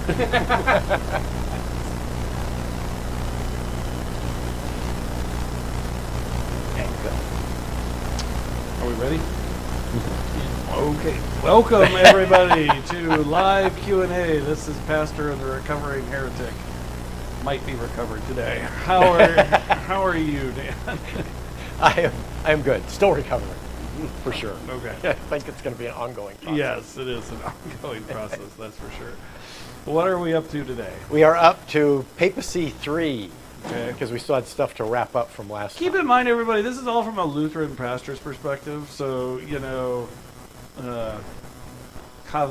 Are we ready? Okay. Welcome everybody to live Q&A. This is Pastor of the Recovering Heretic. Might be recovered today. How are you, Dan? I am good. Still recovering, for sure. Okay. I think it's going to be an ongoing process. Yes, it is an ongoing process, that's for sure. What are we up to today? We are up to Papacy 3. Okay. Because we still had stuff to wrap up from last Keep time. in mind, everybody, this is all from a Lutheran pastor's perspective, so, cave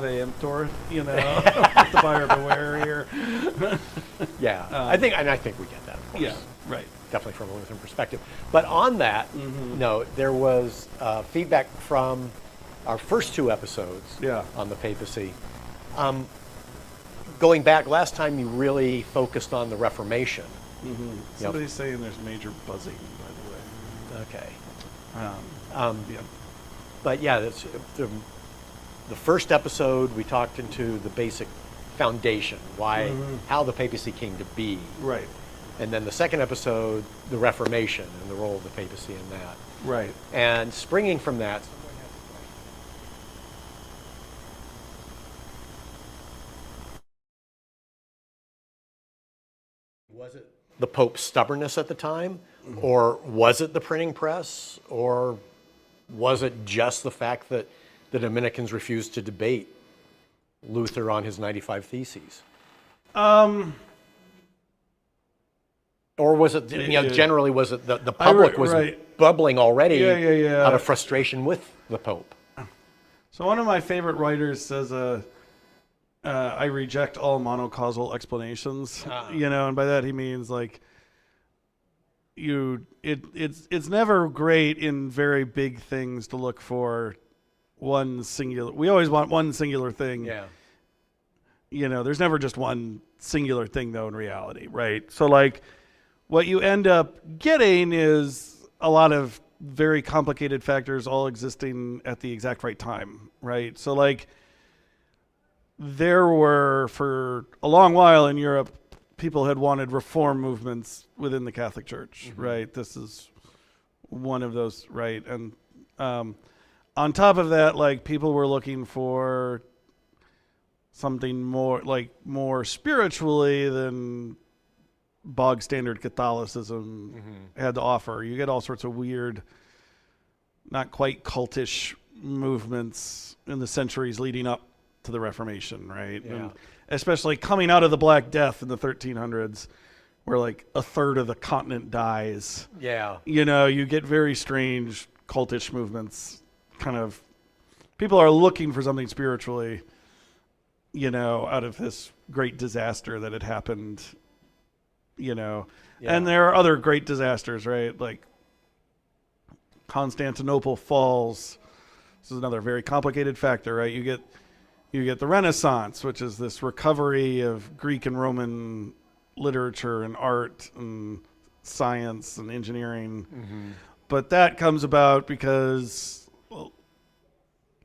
emptor, the buyer beware here. Yeah, I think we get that, of course. Yeah, right. Definitely from a Lutheran perspective. But on that note, there was feedback from our first two episodes on the papacy. Going back, last time you really focused on the Reformation. Mm-hmm. Somebody's saying there's major buzzing, by the way. Okay. Yeah. But yeah, that's, the first episode we talked into the basic foundation, how the papacy came to be. Right. And then the second episode, the Reformation and the role of the papacy in that. Right. And springing from that, was it the Pope's stubbornness at the time? Or was it the printing press? Or was it just the fact that the Dominicans refused to debate Luther on his 95 Theses? Or was it, generally was it the public was bubbling already out of frustration with the Pope? So one of my favorite writers says, I reject all monocausal explanations, and by that he means like it's never great in very big things to look for one singular. We always want one singular thing. Yeah. There's never just one singular thing though in reality, right? So like what you end up getting is a lot of very complicated factors all existing at the exact right time, right? So like there were, for a long while in Europe, people had wanted reform movements within the Catholic Church, right? This is one of those, right? And on top of that, like people were looking for something more spiritually than bog standard Catholicism had to offer. You get all sorts of weird, not quite cultish movements in the centuries leading up to the Reformation, right? Yeah. And especially coming out of the Black Death in the 1300s, where like a third of the continent dies. Yeah. You get very strange cultish movements. Kind of, people are looking for something spiritually, out of this great disaster that had happened, And there are other great disasters, right? Like Constantinople falls. This is another very complicated factor, right? You get the Renaissance, which is this recovery of Greek and Roman literature and art and science and engineering. But that comes about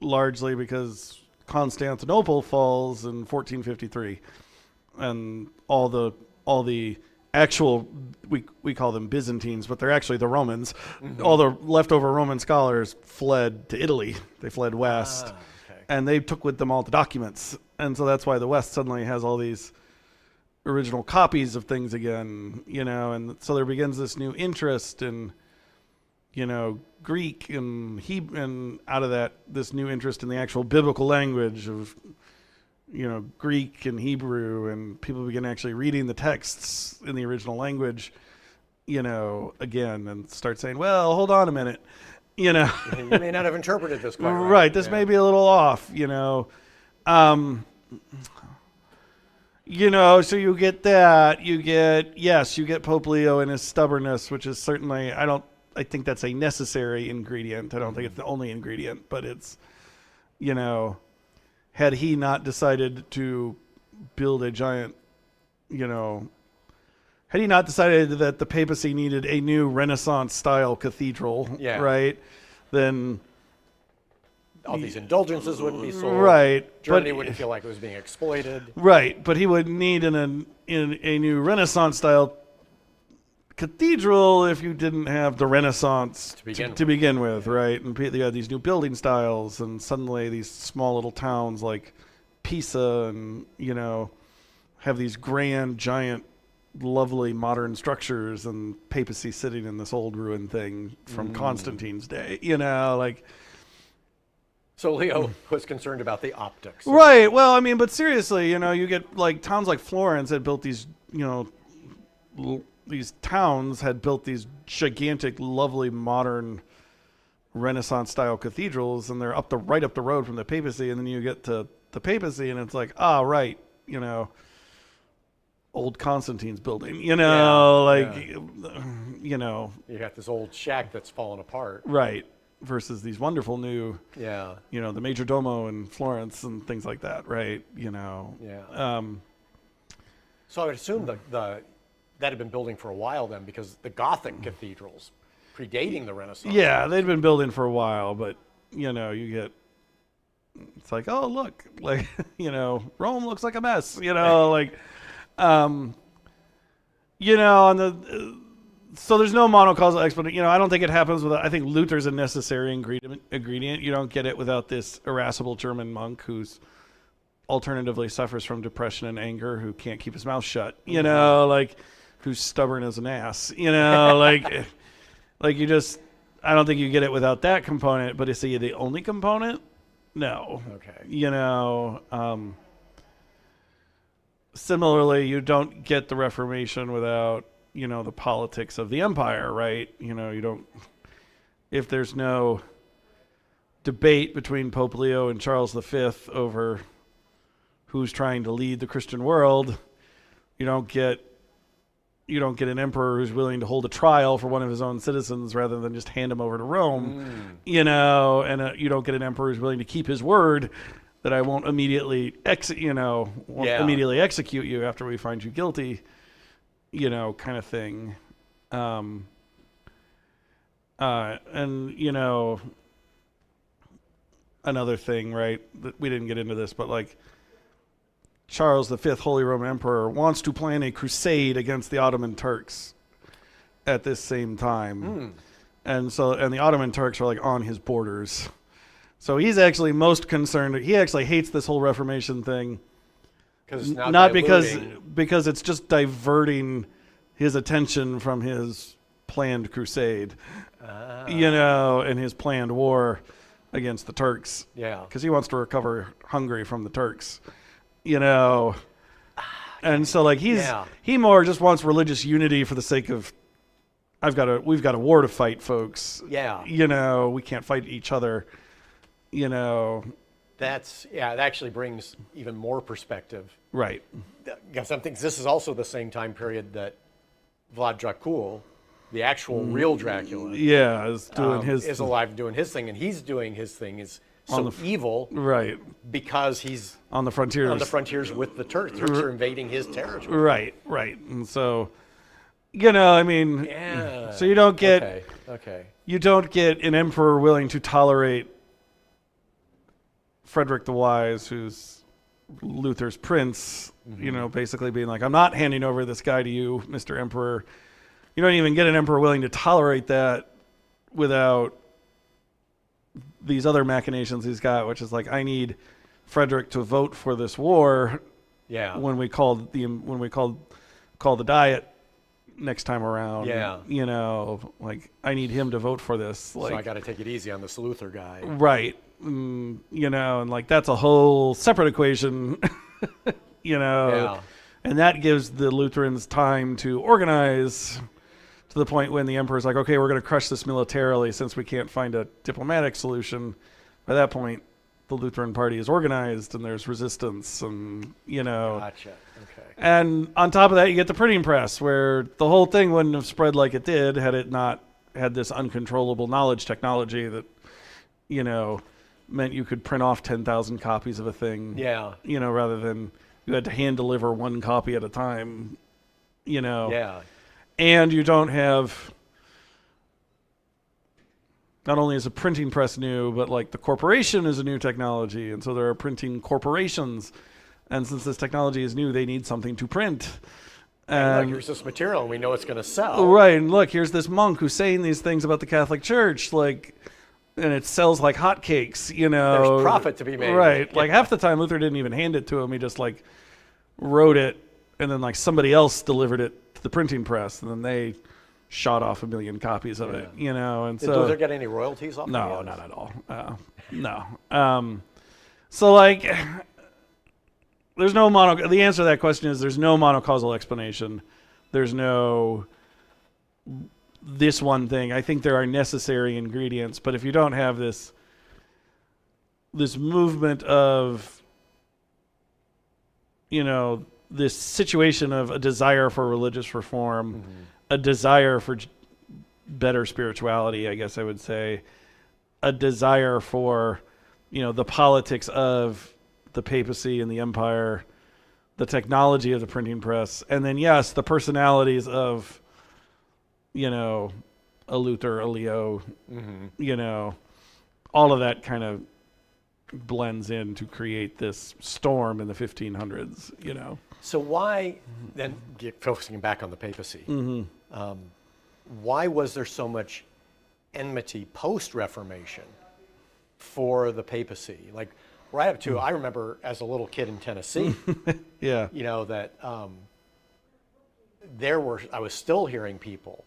largely because Constantinople falls in 1453, and all the actual, we call them Byzantines, but they're actually the Romans. All the leftover Roman scholars fled to Italy. They fled west. And they took with them all the documents. And so that's why the West suddenly has all these original copies of things again, and so there begins this new interest in, Greek and Hebrew, and out of that, this new interest in the actual biblical language of, Greek and Hebrew, and people begin actually reading the texts in the original language, again, and start saying, well, hold on a minute. You may not have interpreted this quite right. Right. This may be a little off, so you get that. You get Pope Leo and his stubbornness, which is certainly, I think that's a necessary ingredient. I don't think it's the only ingredient, but it's, had he not decided to build a giant, had he not decided that the papacy needed a new Renaissance style cathedral, right? Then all these indulgences wouldn't be sold. Right. Germany wouldn't feel like it was being exploited. Right, but he would need in a new Renaissance style cathedral if you didn't have the Renaissance to begin with, right? And you had these new building styles, and suddenly these small little towns like Pisa and, have these grand, giant, lovely modern structures, and Papacy sitting in this old ruined thing from Constantine's day, So Leo was concerned about the optics. Right. Well, I mean, but seriously, you get like towns like Florence had built these, these towns had built these gigantic, lovely, modern Renaissance style cathedrals, and they're right up the road from the Papacy, and then you get to the Papacy, and it's like, right, old Constantine's building, you got this old shack that's fallen apart. Right. Versus these wonderful new, the Major Domo in Florence and things like that, right? So I would assume that had been building for a while then, because the Gothic cathedrals predating the Renaissance. Yeah, they'd been building for a while, but you get, it's like, oh look, like Rome looks like a mess, on the. So there's no monocausal explanation. I don't think it happens without. I think Luther's a necessary ingredient. You don't get it without this irascible German monk who's alternatively suffers from depression and anger, who can't keep his mouth shut. Who's stubborn as an ass. I don't think you get it without that component. But is he the only component? No. Okay. Similarly, you don't get the Reformation without the politics of the empire, right? You don't, if there's no debate between Pope Leo and Charles V over who's trying to lead the Christian world, you don't get an emperor who's willing to hold a trial for one of his own citizens rather than just hand him over to Rome, and you don't get an emperor who's willing to keep his word that I won't immediately immediately execute you after we find you guilty. Kind of thing. And, another thing, right, that we didn't get into this, but like Charles V, Holy Roman Emperor, wants to plan a crusade against the Ottoman Turks at this same time. And the Ottoman Turks are like on his borders. So he's actually most concerned. He actually hates this whole Reformation thing. Not because it's just diverting his attention from his planned crusade, and his planned war against the Turks. Yeah. Because he wants to recover Hungary from the Turks, And so like he more just wants religious unity for the sake of we've got a war to fight, folks. Yeah. We can't fight each other. That actually brings even more perspective. Right. Because I think this is also the same time period that Vlad Dracul, the actual real Dracula, is alive doing his thing, and he's doing his thing is so evil, right? Because he's on the frontiers. With the Turks. Turks are invading his territory. Right. And so, so you don't get you don't get an emperor willing to tolerate Frederick the Wise, who's Luther's prince, basically being like, I'm not handing over this guy to you, Mr. Emperor. You don't even get an emperor willing to tolerate that without these other machinations he's got, which is like, I need Frederick to vote for this war. Yeah. When we call the Diet next time around. Yeah. I need him to vote for this. So I got to take it easy on this Luther guy. Right. And that's a whole separate equation, and that gives the Lutherans time to organize to the point when the emperor's like, okay, we're going to crush this militarily since we can't find a diplomatic solution. By that point, the Lutheran party is organized and there's resistance and, Gotcha. Okay. And on top of that, you get the printing press, where the whole thing wouldn't have spread like it did had it not had this uncontrollable knowledge technology that, meant you could print off 10,000 copies of a thing. Yeah. Rather than you had to hand deliver one copy at a time. Yeah. And you don't have not only is a printing press new, but like the corporation is a new technology. And so there are printing corporations. And since this technology is new, they need something to print. And look, here's this material, and we know it's going to sell. Right. And look, here's this monk who's saying these things about the Catholic Church, like, and it sells like hotcakes, you know. There's profit to be made. Right. Like half the time Luther didn't even hand it to him. He just like wrote it, and then like somebody else delivered it to the printing press, and then they shot off 1 million copies of it, you know. And Did so Luther get any royalties off no, of it? not at all. No. So like, there's no the answer to that question is there's no monocausal explanation. There's no this one thing. I think there are necessary ingredients, but if you don't have this movement of, you know, this situation of a desire for religious reform, a desire for better spirituality, I guess I would say, a desire for, you know, the politics of the papacy and the empire, the technology of the printing press, and then, yes, the personalities of, you know, a Luther, a Leo, you know, all of that kind of blends in to create this storm in the 1500s, you know. So why, then focusing back on the papacy, why was there so much enmity post-Reformation for the papacy? Like right up to, I remember as a little kid in Tennessee, Yeah. you know, that I was still hearing people,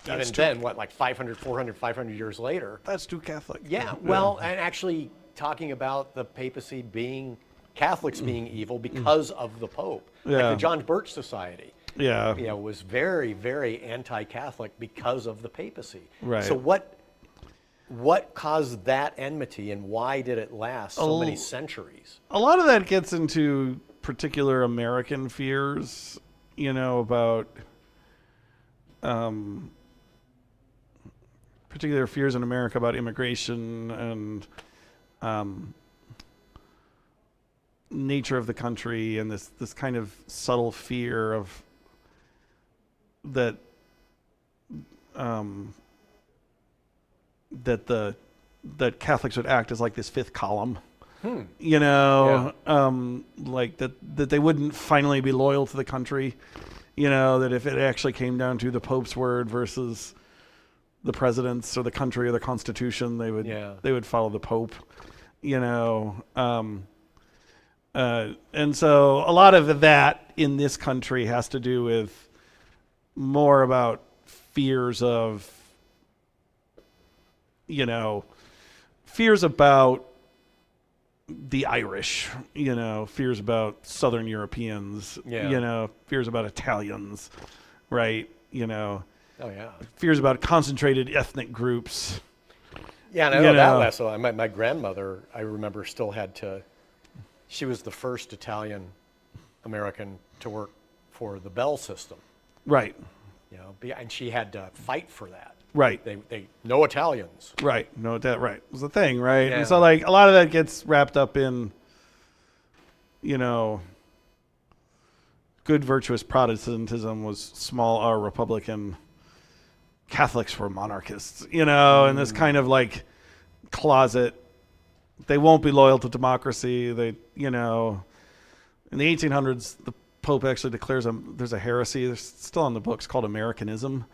That's even true. then, what, like 500, 400, 500 years later. That's too Catholic. Yeah, well, and actually talking about the papacy being, Catholics being evil because of the Pope. Like Yeah. the John Birch Society, Yeah. you know, was very, very anti-Catholic because of the papacy. Right. So what caused that enmity, and why did it last so many centuries? A lot of that gets into particular American fears, you know, about particular fears in America about immigration and nature of the country, and this kind of subtle fear of that that Catholics would act as like this fifth column, you know, like that they wouldn't finally be loyal to the country, you know, that if it actually came down to the Pope's word versus the president's or the country or the Constitution, they would follow the Pope, you know. And so a lot of that in this country has to do with more about fears of, you know, fears about the Irish, you know, fears about Southern Europeans, you know, fears about Italians, right? You know, fears about concentrated ethnic groups. Yeah, and I know that last. So my grandmother, I remember, still had to. She was the first Italian American to work for the Bell system, right? You know, and she had to fight for that. Right. They no Italians. Right. No, that right was the thing, right? Yeah. And so like a lot of that gets wrapped up in, you know, good virtuous Protestantism was small r Republican, Catholics were monarchists, you know, and this kind of like closet. They won't be loyal to democracy. They, you know, in the 1800s, the Pope actually declares there's a heresy. It's still on the books called Americanism.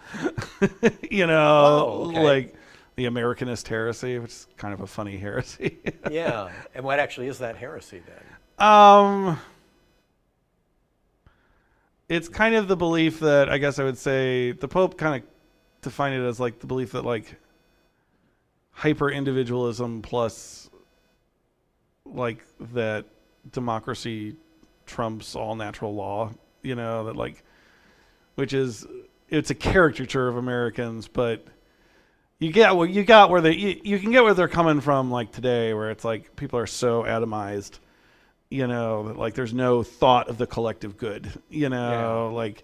You know, like the Americanist heresy, which is kind of a funny heresy. Yeah, and what actually is that heresy then? It's kind of the belief that, I guess I would say, the Pope kind of defined it as like the belief that like hyper individualism plus like that democracy trumps all natural law, you know, that like, which is, it's a caricature of Americans, but you can get where they're coming from, like today, where it's like people are so atomized, you know, that like there's no thought of the collective good, you know, like,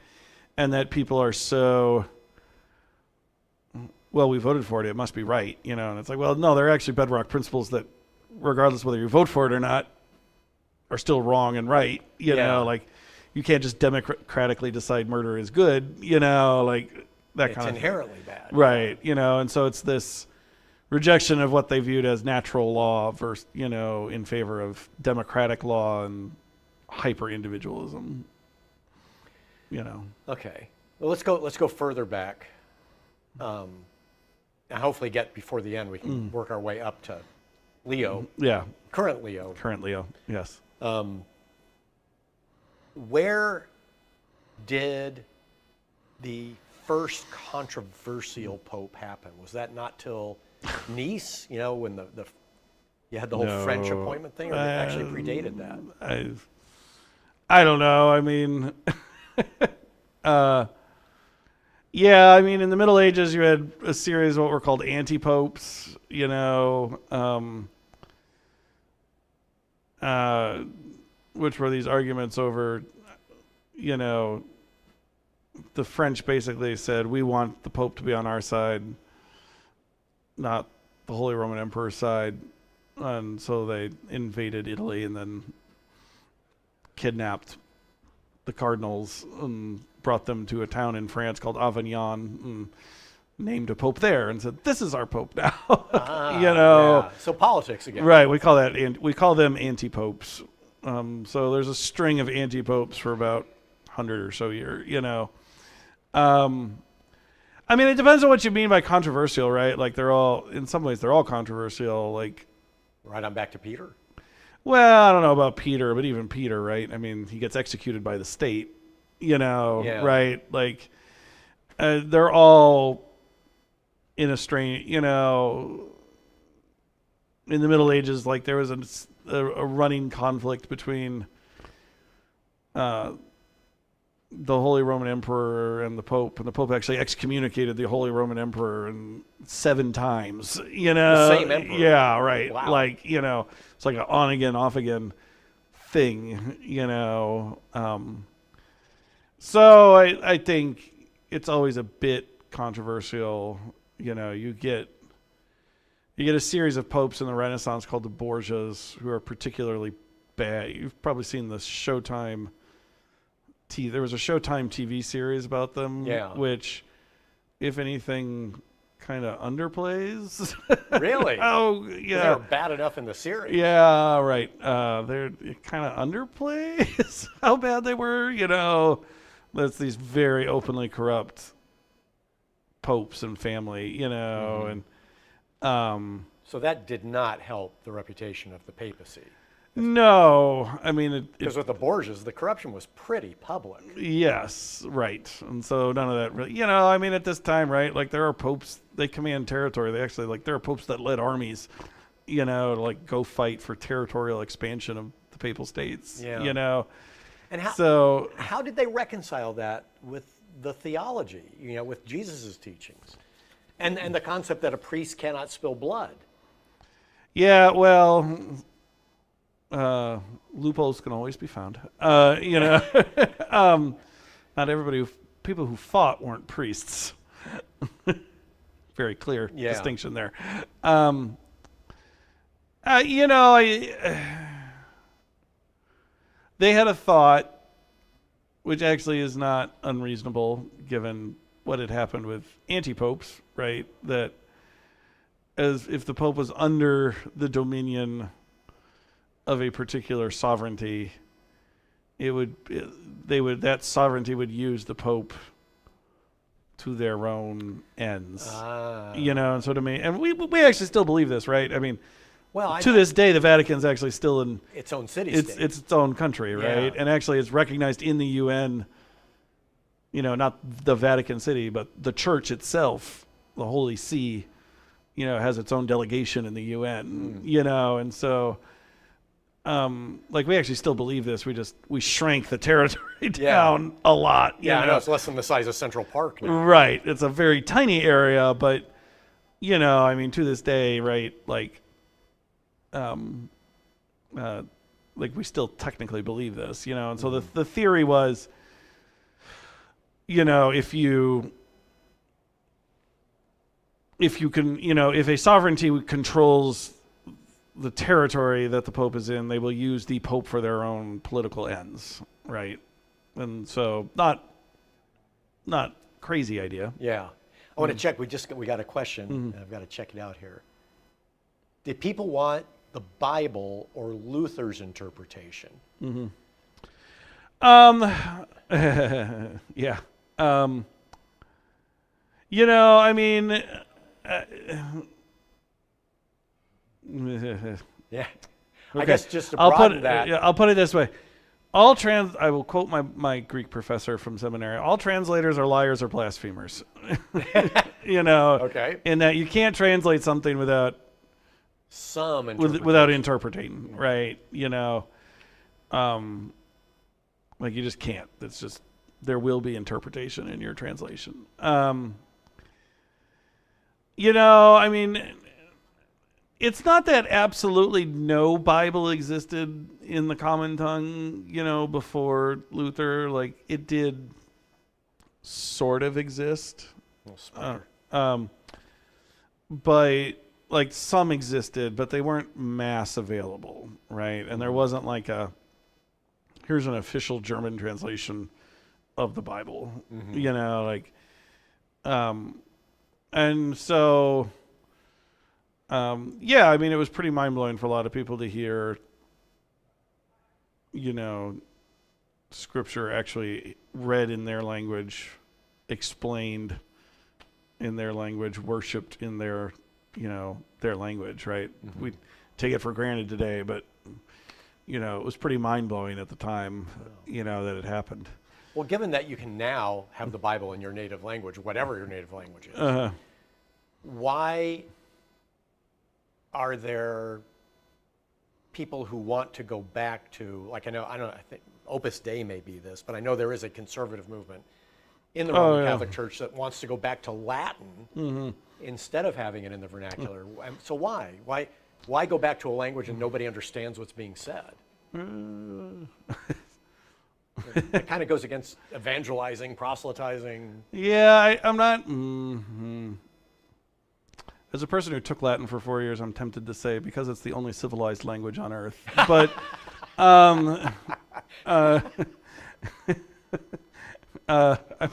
and that people are so, well, we voted for it, it must be right, you know, and it's like, well, no, they're actually bedrock principles that, regardless whether you vote for it or not, are still wrong and right, you know, like you can't just democratically decide murder is good, you know, like that It's kind of inherently bad. right, and so it's this rejection of what they viewed as natural law versus, in favor of democratic law and hyper individualism. Okay. Well, let's go further back. And hopefully get before the end we can work our way up to Leo. Yeah. Current Leo. Current Leo. Yes. Where did the first controversial pope happen? Was that not till Nice? When you had the whole French appointment thing, or it actually predated that? I don't know. I mean, yeah. I mean, in the Middle Ages, you had a series of what were called anti-popes. Which were these arguments over, the French basically said, we want the Pope to be on our side, not the Holy Roman Emperor's side. And so they invaded Italy and then kidnapped the cardinals and brought them to a town in France called Avignon and named a pope there and said, this is our pope now. Yeah. So politics again. Right. We call them anti-popes. So there's a string of anti-popes for about 100 or so years, I mean, it depends on what you mean by controversial, right? Like in some ways they're all controversial. Like, right on back to Peter. Well, I don't know about Peter, but even Peter, right? I mean, he gets executed by the state, right? Like, they're all in a strange, in the Middle Ages, like there was a running conflict between the Holy Roman Emperor and the Pope actually excommunicated the Holy Roman Emperor 7 times, The same emperor. Yeah, right. Wow. Like, it's like an on again, off again thing, So I think it's always a bit controversial. You get a series of popes in the Renaissance called the Borgias who are particularly bad. You've probably seen the Showtime there was a Showtime TV series about them, which, if anything, kind of underplays. Really? Oh, yeah. They were bad enough in the series. Yeah, right. They're kind of underplays how bad they were. That's these very openly corrupt popes and family. And so that did not help the reputation of the papacy. no, I mean Because with the Borgias, the corruption was pretty public. Yes, right. And so none of that really, I mean, at this time, right, like there are popes, they command territory. They actually, like, there are popes that led armies, to like go fight for territorial expansion of the papal states, And how did they reconcile that with the theology, with Jesus' teachings? And the concept that a priest cannot spill blood. Yeah, well, loopholes can always be found. Not everybody, people who fought weren't priests. Very clear distinction there. They had a thought, which actually is not unreasonable given what had happened with anti-popes, right? That as if the Pope was under the dominion of a particular sovereignty, that sovereignty would use the Pope to their own ends. And so to me, and we actually still believe this, right? I mean, to this day, the Vatican's actually still in its own city-state. It's its own country, right? And actually, it's recognized in the UN. Not the Vatican City, but the Church itself, the Holy See, has its own delegation in the UN. And so. We actually still believe this. We shrank the territory down a lot. I know it's less than the size of Central Park now. Right. It's a very tiny area, but I mean, to this day, right? We still technically believe this, And so the theory was, if you can, if a sovereignty controls the territory that the Pope is in, they will use the Pope for their own political ends, right? And so not crazy idea. Yeah. I want to check. We got a question, and I've got to check it out here. Did people want the Bible or Luther's interpretation? Yeah. I mean, Yeah. okay. I guess just to broaden that. I'll put it this way. I will quote my Greek professor from seminary. All translators are liars or blasphemers. Okay. In that you can't translate something without without interpreting, right? Like you just can't. It's just there will be interpretation in your translation. I mean, it's not that absolutely no Bible existed in the common tongue, before Luther. Like it did sort of exist. But like some existed, but they weren't mass available, right? And there wasn't like here's an official German translation of the Bible, and so, I mean, it was pretty mind-blowing for a lot of people to hear, Scripture actually read in their language, explained in their language, worshipped in their language, right? We take it for granted today, but, it was pretty mind-blowing at the time, that it happened. Well, given that you can now have the Bible in your native language, whatever your native language is, why are there people who want to go back to, like I think Opus Dei may be this, but I know there is a conservative movement in the Roman Catholic Church that wants to go back to Latin instead of having it in the vernacular. So why? Why go back to a language and nobody understands what's being said? It kind of goes against evangelizing, proselytizing. Yeah, I'm not. As a person who took Latin for 4 years, I'm tempted to say because it's the only civilized language on earth. But I'm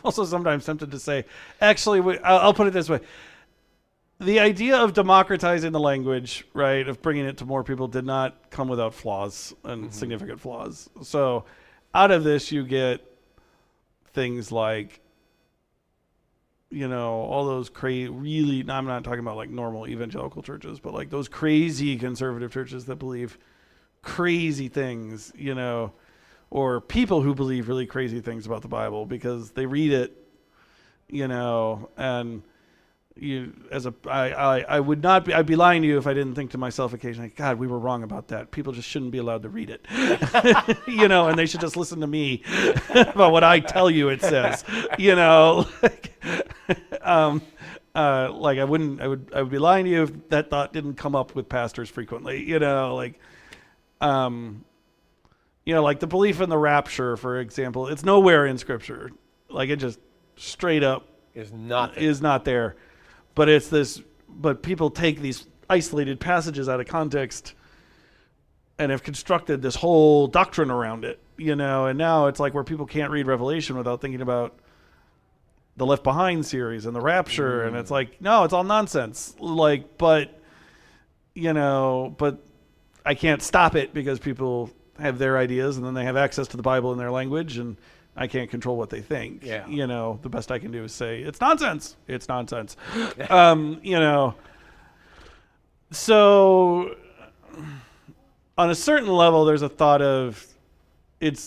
also sometimes tempted to say, actually, I'll put it this way. The idea of democratizing the language, right, of bringing it to more people did not come without flaws and significant flaws. So out of this, you get things like, all those really, I'm not talking about like normal evangelical churches, but like those crazy conservative churches that believe crazy things, or people who believe really crazy things about the Bible because they read it, and I'd be lying to you if I didn't think to myself occasionally, God, we were wrong about that. People just shouldn't be allowed to read it, and they should just listen to me about what I tell you it says, like I would be lying to you if that thought didn't come up with pastors frequently, like the belief in the rapture, for example, it's nowhere in Scripture. Like it just straight up is not there. But people take these isolated passages out of context and have constructed this whole doctrine around it, and now it's like where people can't read Revelation without thinking about the Left Behind series and the rapture. And it's like, no, it's all nonsense. Like, but I can't stop it because people have their ideas and then they have access to the Bible in their language and I can't control what they think. Yeah. The best I can do is say, it's nonsense. It's nonsense. So on a certain level, there's a thought of it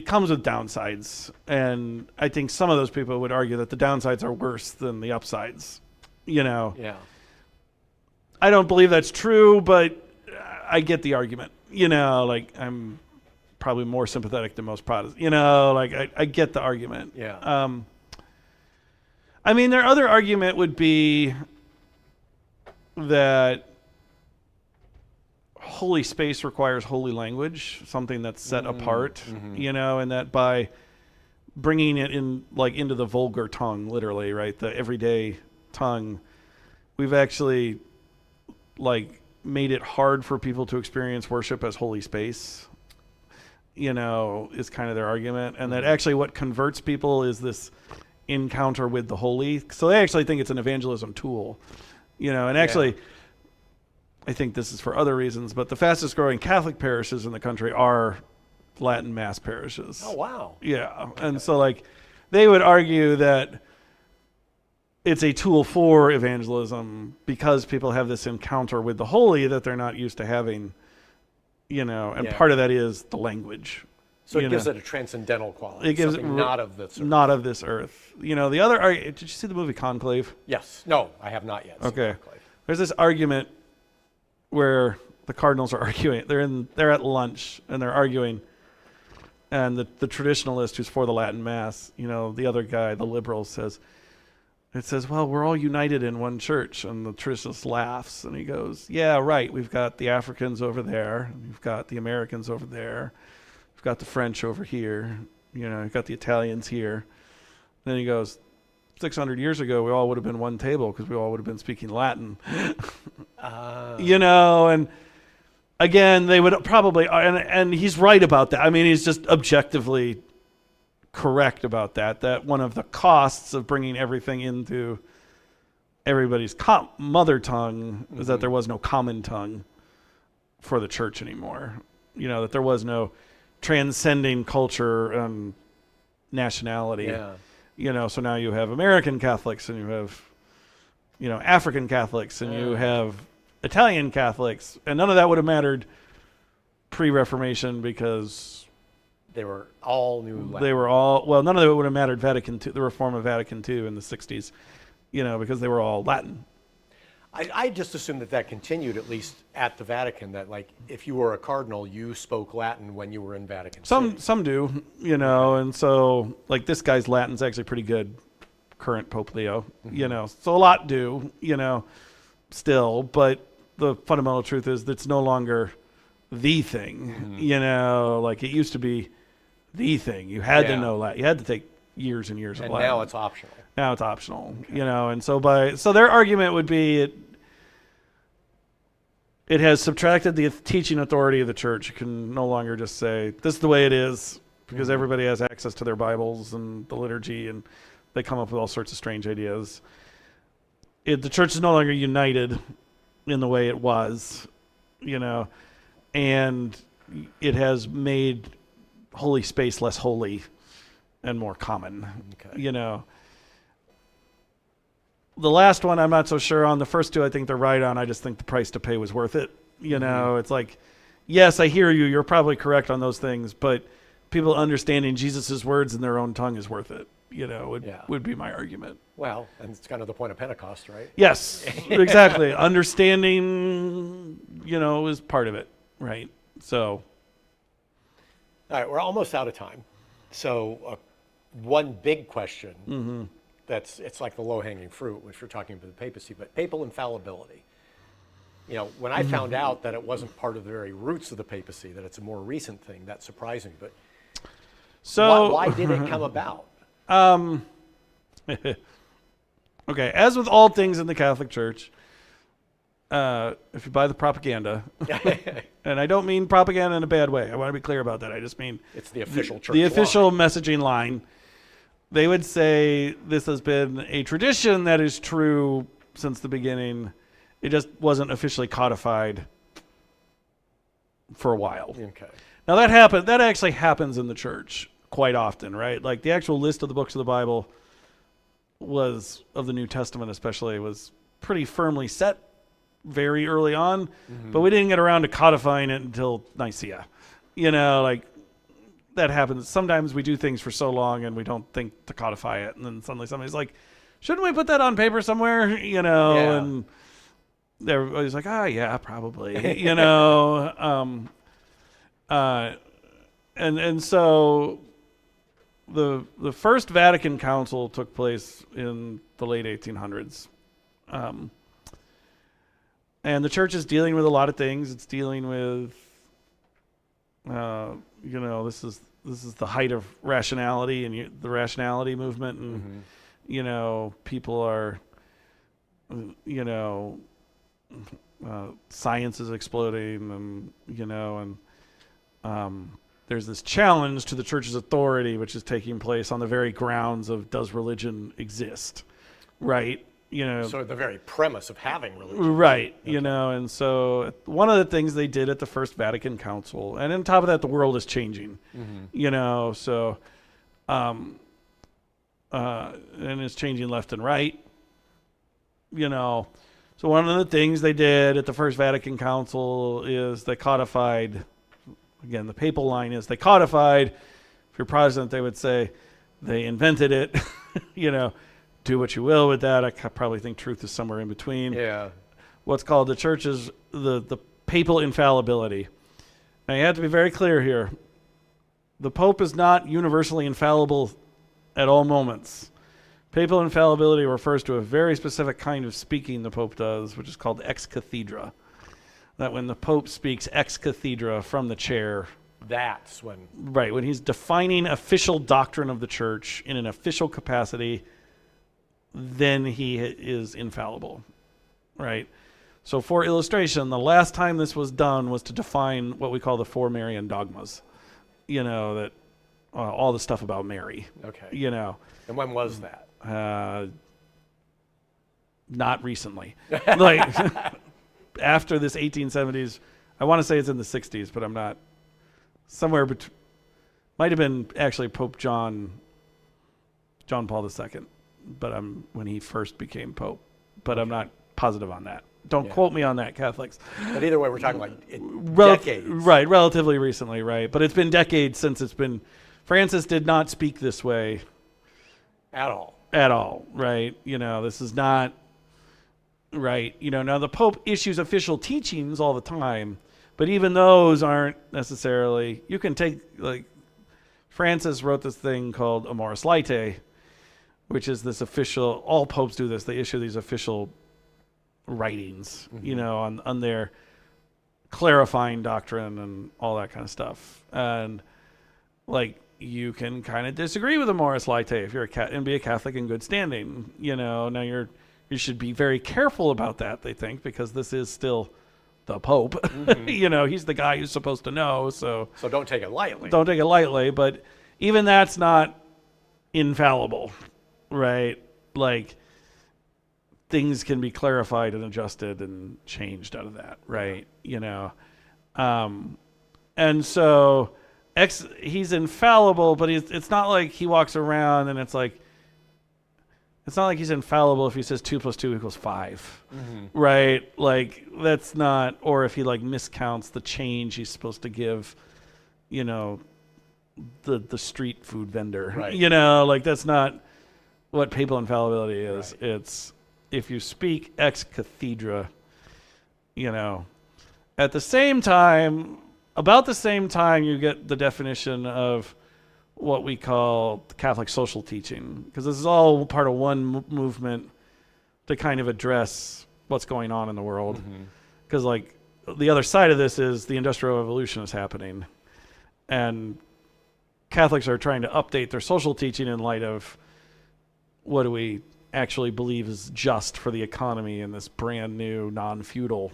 comes with downsides. And I think some of those people would argue that the downsides are worse than the upsides, Yeah. I don't believe that's true, but I get the argument, like I'm probably more sympathetic than most Protestants, like I get the argument. Yeah. I mean, their other argument would be that holy space requires holy language, something that's set apart, and that by bringing it in, like into the vulgar tongue, literally, right, the everyday tongue, we've actually like made it hard for people to experience worship as holy space. is kind of their argument. And that actually what converts people is this encounter with the holy. So they actually think it's an evangelism tool, and actually I think this is for other reasons, but the fastest growing Catholic parishes in the country are Latin Mass parishes. Oh, wow. Yeah. Okay. And so they would argue that it's a tool for evangelism because people have this encounter with the holy that they're not used to having, and part of that is the language. So it gives it a transcendental quality. It gives something not of this earth. Not of this earth. The other argument, did you see the movie Conclave? Yes. No, I have not yet. Okay. There's this argument where the cardinals are arguing. They're at lunch and they're arguing. And the traditionalist who's for the Latin Mass, the other guy, the liberal, says, well, we're all united in one church. And the traditionalist laughs and he goes, yeah, right. We've got the Africans over there. We've got the Americans over there. We've got the French over here. We've got the Italians here. Then he goes, 600 years ago, we all would have been one table because we all would have been speaking Latin. And again, they would probably, and he's right about that. I mean, he's just objectively correct about that one of the costs of bringing everything into everybody's mother tongue is that there was no common tongue for the church anymore. That there was no transcending culture and nationality. Yeah. So now you have American Catholics and you have, African Catholics and you have Italian Catholics, and none of that would have mattered pre-Reformation because they were all new Latin. None of it would have mattered the reform of Vatican II in the 60s, because they were all Latin. I just assumed that continued, at least at the Vatican, that if you were a cardinal, you spoke Latin when you were in Vatican City. Some do, and so this guy's Latin's actually pretty good, current Pope Leo, so a lot do, still, but the fundamental truth is that it's no longer the thing, it used to be the thing. You had to know Latin. You had to take years and years of Latin. And now it's optional. Okay. And so their argument would be it has subtracted the teaching authority of the church. You can no longer just say, this is the way it is, because everybody has access to their Bibles and the liturgy, and they come up with all sorts of strange ideas. The church is no longer united in the way it was, and it has made holy space less holy and more common. Okay. The last one I'm not so sure on. The first two I think they're right on. I just think the price to pay was worth it. It's yes, I hear you. You're probably correct on those things, but people understanding Jesus' words in their own tongue is worth it. Would be my argument. Well, and it's kind of the point of Pentecost, right? Yes, exactly. Understanding, is part of it, right? So. All right, we're almost out of time. So one big question it's like the low-hanging fruit, which we're talking about the papacy, but papal infallibility. When I found out that it wasn't part of the very roots of the papacy, that it's a more recent thing, that surprised me. But so why did it come about? Okay, as with all things in the Catholic Church, if you buy the propaganda, and I don't mean propaganda in a bad way. I want to be clear about that. I just mean it's the official church. The official messaging line. They would say this has been a tradition that is true since the beginning. It just wasn't officially codified for a while. Okay. Now that actually happens in the church quite often, right? The actual list of the books of the Bible of the New Testament especially, was pretty firmly set very early on, but we didn't get around to codifying it until Nicaea. That happens. Sometimes we do things for so long and we don't think to codify it, and then suddenly somebody's like, shouldn't we put that on paper somewhere? And everybody's like, yeah, probably. And so the First Vatican Council took place in the late 1800s. And the church is dealing with a lot of things. It's dealing with, this is the height of rationality and the rationality movement, and people are, science is exploding, and there's this challenge to the church's authority, which is taking place on the very grounds of, does religion exist, right? So the very premise of having religion. Right, and so one of the things they did at the First Vatican Council, and on top of that, the world is changing, so, and it's changing left and right, So one of the things they did at the First Vatican Council is they codified, again, the papal line is they codified, if you're Protestant, they would say they invented it, do what you will with that. I probably think truth is somewhere in between. Yeah. What's called the church's, the papal infallibility. Now you have to be very clear here. The Pope is not universally infallible at all moments. Papal infallibility refers to a very specific kind of speaking the Pope does, which is called ex cathedra. That when the Pope speaks ex cathedra from the chair, that's when... Right, when he's defining official doctrine of the church in an official capacity, then he is infallible, right? So for illustration, the last time this was done was to define what we call the four Marian dogmas, that all the stuff about Mary. Okay. And when was that? Not recently. Like after this 1870s, I want to say it's in the 60s, but I'm not. Somewhere between, might have been actually Pope John Paul II, but when he first became Pope, but I'm not positive on that. Don't quote me on that, Catholics. But either way, we're talking like decades. Right, relatively recently, right. But it's been decades since Francis did not speak this way. At all, right. This is not, right. Now the Pope issues official teachings all the time, but even those aren't necessarily, you can take, like, Francis wrote this thing called Amoris Laetae, which is this official, all popes do this, they issue these official writings, on their clarifying doctrine and all that kind of stuff. And, like, you can kind of disagree with Amoris Laetae if you're and be a Catholic in good standing. Now you should be very careful about that, they think, because this is still the Pope. Mm-hmm. He's the guy who's supposed to know. So don't take it lightly. Don't take it lightly, but even that's not infallible, right? Like, things can be clarified and adjusted and changed out of that, right? And so he's infallible, but it's not like he walks around and it's not like he's infallible if he says 2 + 2 = 5, right? Like, that's not, or if he like miscounts the change he's supposed to give, the street food vendor, right. Like, that's not what papal infallibility is. Right. It's if you speak ex cathedra, at the same time, about the same time, you get the definition of what we call Catholic social teaching, because this is all part of one movement to kind of address what's going on in the world. Because like the other side of this is the Industrial Revolution is happening, and Catholics are trying to update their social teaching in light of what do we actually believe is just for the economy in this brand new non-feudal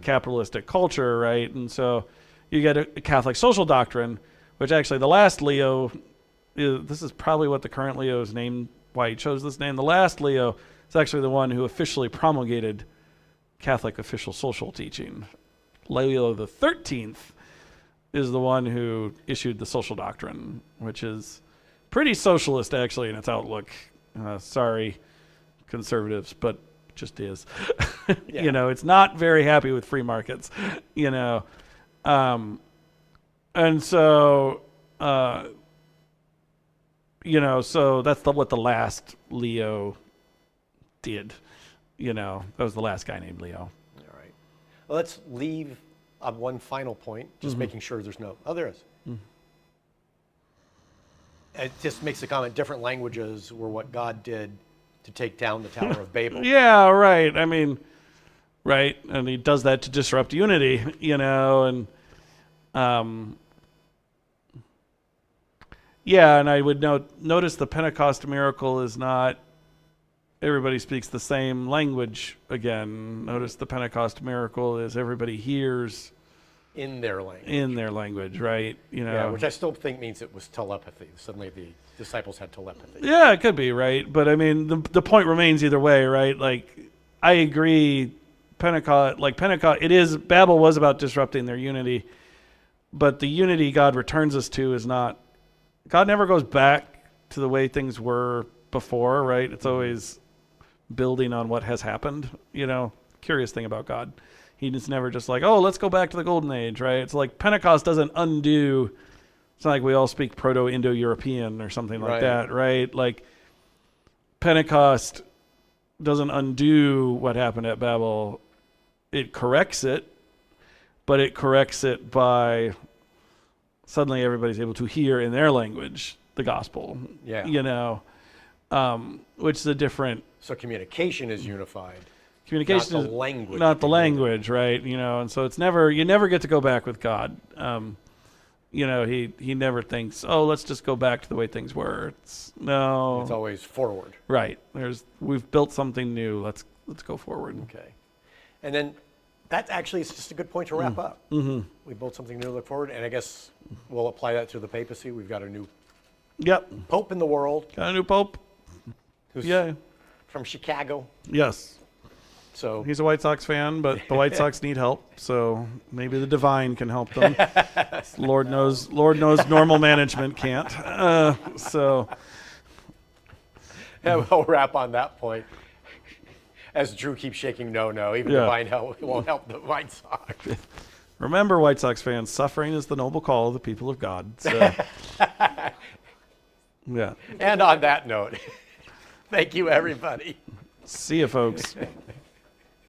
capitalistic culture, right? And so you get a Catholic social doctrine, which actually the last Leo, this is probably what the current Leo is named, why he chose this name. The last Leo is actually the one who officially promulgated Catholic official social teaching. Leo the 13th is the one who issued the social doctrine, which is pretty socialist actually in its outlook. Sorry, conservatives, but it just is. Yeah. It's not very happy with free markets, and so, so that's what the last Leo did. That was the last guy named Leo. All right. Well, let's leave on one final point, just making sure there's no... Oh, there is. It just makes the comment, different languages were what God did to take down the Tower of Babel. Yeah, right. I mean, right. And he does that to disrupt unity, and... yeah, and I would notice the Pentecost miracle is not everybody speaks the same language again. Notice the Pentecost miracle is everybody hears in their language. in their language, right? You know, Yeah, which I still think means it was telepathy. Suddenly the disciples had telepathy. yeah, it could be, right? But I mean, the point remains either way, right? Like, I agree. Pentecost, it is, Babel was about disrupting their unity, but the unity God returns us to is not, God never goes back to the way things were before, right? It's always building on what has happened, you know. Curious thing about God. He's never just like, oh, let's go back to the golden age, right? It's like Pentecost doesn't undo, it's not like we all speak Proto-Indo-European or something like Right. that, right? Like, Pentecost doesn't undo what happened at Babel. It corrects it, but it corrects it by suddenly everybody's able to hear in their language the gospel. Yeah. You know, which is a different So communication is unified. communication. Not the is language. not the language, right? You know, and so it's never, you never get to go back with God. You know, he never thinks, oh, let's just go back to the way things were. It's always forward. right. We've built something new. Let's go forward. Okay. And then that actually is just a good point to wrap up. Mm-hmm. We built something new to look forward, and I guess we'll apply that to the papacy. We've got a new Yep. pope in the world Got a new pope. who's Yeah. from Chicago. Yes. So He's a White Sox fan, but the White Sox need help, so maybe the divine can help them. Lord knows normal management can't. So yeah, we'll wrap on that point. As Drew keeps shaking no, even Yeah. divine help won't help the White Sox. remember, White Sox fans, suffering is the noble call of the people of God. So, yeah. And on that note, thank you, everybody. See you, folks.